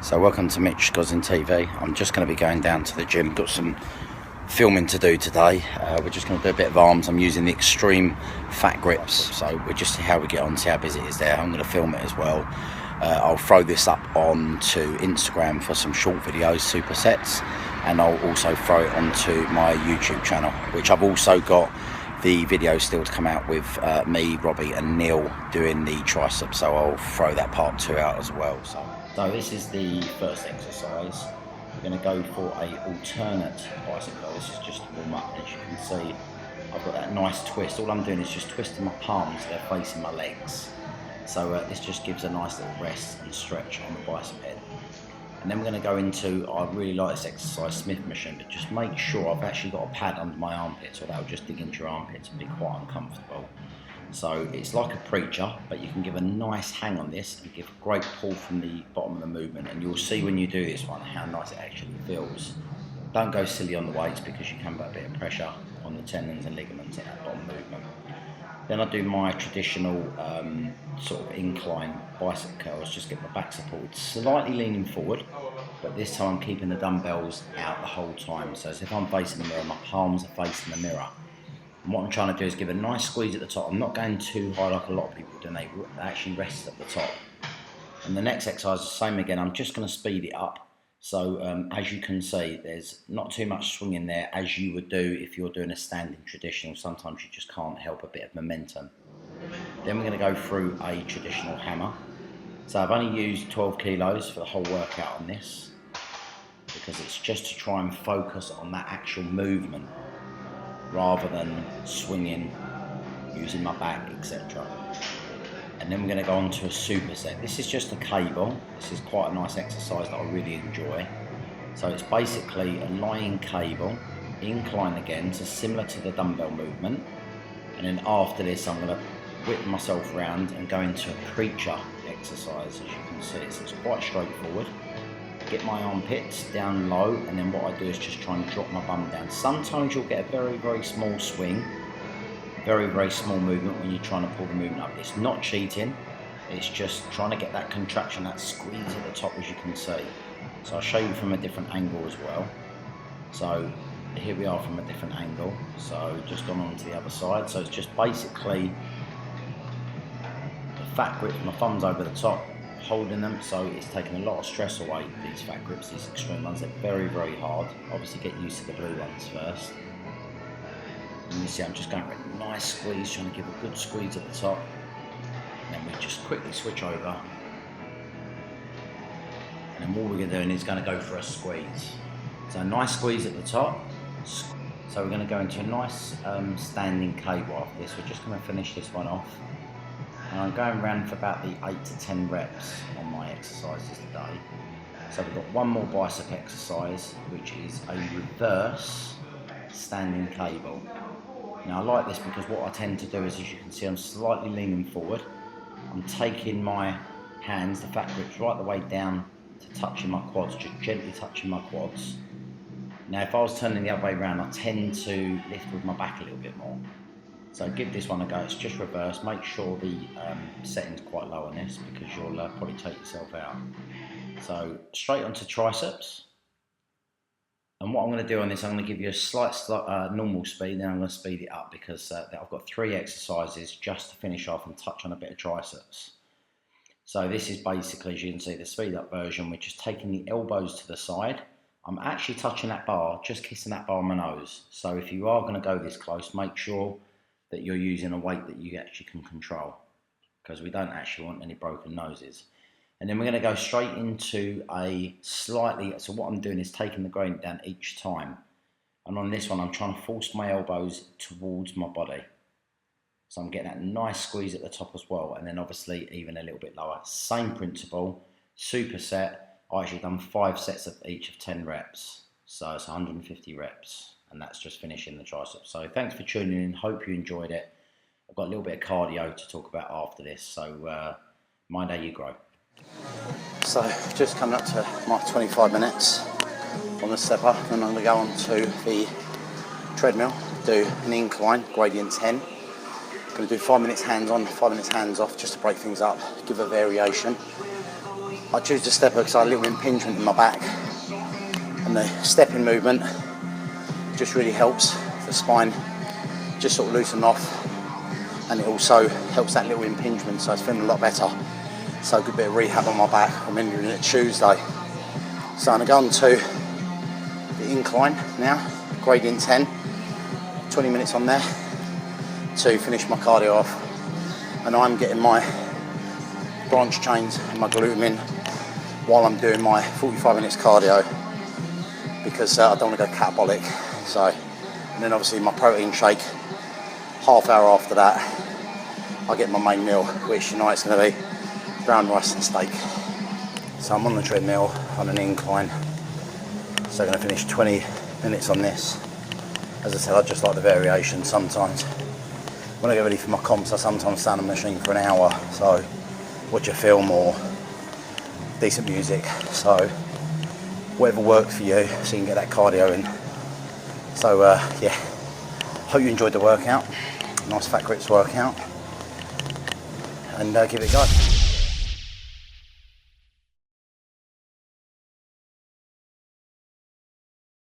So welcome to Mitch Goslin TV. I'm just going to be going down to the gym. Got some filming to do today. We're just going to do a bit of arms. I'm using the extreme fatgripz. So we'll just see how we get on, see how busy it is there. I'm going to film it as well. I'll throw this up onto Instagram for some short videos, supersets, and I'll also throw it onto my YouTube channel, which I've also got the video still to come out with me, Robbie and Neil doing the triceps, so I'll throw that part 2 out as well. So this is the first exercise. We're going to go for a alternate bicep curl. This is just to warm up. As you can see, I've got that nice twist. All I'm doing is just twisting my palms, they're facing my legs. So this just gives a nice little rest and stretch on the bicep head. And then we're going to go into, I really like this exercise, Smith machine, but just make sure I've actually got a pad under my armpits, or that'll just dig into your armpits and be quite uncomfortable. So it's like a preacher, but you can give a nice hang on this and give a great pull from the bottom of the movement, and you'll see when you do this one how nice it actually feels. Don't go silly on the weights because you can put a bit of pressure on the tendons and ligaments in that bottom movement. Then I do my traditional sort of incline bicep curls, just get my back supported, slightly leaning forward, but this time I'm keeping the dumbbells out the whole time. So as if I'm facing the mirror, my palms are facing the mirror. And what I'm trying to do is give a nice squeeze at the top. I'm not going too high like a lot of people do, they actually rest at the top. And the next exercise is the same again, I'm just going to speed it up. So as you can see, there's not too much swing in there as you would do if you're doing a standing traditional. Sometimes you just can't help a bit of momentum. Then we're going to go through a traditional hammer. So I've only used 12 kilos for the whole workout on this, because it's just to try and focus on that actual movement rather than swinging, using my back, etc. And then we're going to go on to a superset. This is just a cable. This is quite a nice exercise that I really enjoy. So it's basically a lying cable, incline again, so similar to the dumbbell movement. And then after this, I'm going to whip myself around and go into a preacher exercise, as you can see. So it's quite straightforward. Get my armpits down low, and then what I do is just try and drop my bum down. Sometimes you'll get a very, very small swing, very, very small movement when you're trying to pull the movement up. It's not cheating, it's just trying to get that contraction, that squeeze at the top, as you can see. So I'll show you from a different angle as well. So here we are from a different angle. So just gone on to the other side. So it's just basically the fat grip, my thumbs over the top, holding them, so it's taken a lot of stress away. These fat grips, these extreme ones, they're very, very hard. Obviously get used to the blue ones first. And you see I'm just going for a nice squeeze, trying to give a good squeeze at the top. And then we just quickly switch over. And then what we're doing is going to go for a squeeze. So a nice squeeze at the top. So we're going to go into a nice standing cable after this. We're just going to finish this one off. And I'm going around for about the 8 to 10 reps on my exercises today. So we've got one more bicep exercise, which is a reverse standing cable. Now I like this because what I tend to do is, as you can see, I'm slightly leaning forward. I'm taking my hands, the fat grips, right the way down to touching my quads, just gently touching my quads. Now if I was turning the other way around, I tend to lift with my back a little bit more. So give this one a go, it's just reverse. Make sure the setting's quite low on this, because you'll probably take yourself out. So straight onto triceps. And what I'm going to do on this, I'm going to give you a slight normal speed, then I'm going to speed it up, because I've got 3 exercises just to finish off and touch on a bit of triceps. So this is basically, as you can see, the speed up version. We're just taking the elbows to the side. I'm actually touching that bar, just kissing that bar on my nose. So if you are going to go this close, make sure that you're using a weight that you actually can control, because we don't actually want any broken noses. And then we're going to go straight into a slightly, so what I'm doing is taking the gradient down each time. And on this one, I'm trying to force my elbows towards my body. So I'm getting that nice squeeze at the top as well. And then obviously even a little bit lower. Same principle, superset. I actually done 5 sets of each of 10 reps. So it's 150 reps. And that's just finishing the triceps. So thanks for tuning in, hope you enjoyed it. I've got a little bit of cardio to talk about after this, so mind how you grow. So just coming up to my 25 minutes on the step up, and I'm going to go on to the treadmill, do an incline, gradient 10. Going to do 5 minutes hands on, 5 minutes hands off, just to break things up, give a variation. I choose the stepper because I have a little impingement in my back, and the stepping movement just really helps the spine just sort of loosen off, and it also helps that little impingement, so it's feeling a lot better. So a good bit of rehab on my back. I'm entering it Tuesday. So I'm going to go on to the incline now, gradient 10, 20 minutes on there to finish my cardio off, and I'm getting my branch chains and my glute in while I'm doing my 45 minutes cardio, because I don't want to go catabolic. So, and then obviously my protein shake, half hour after that I get my main meal, which tonight is going to be brown rice and steak. So I'm on the treadmill on an incline, so I'm going to finish 20 minutes on this. As I said, I just like the variation. Sometimes when I get ready for my comps, I sometimes stand on the machine for an hour, so watch a film or decent music. So whatever works for you, so you can get that cardio in. So yeah, hope you enjoyed the workout. Nice fat grips workout, and give it a go.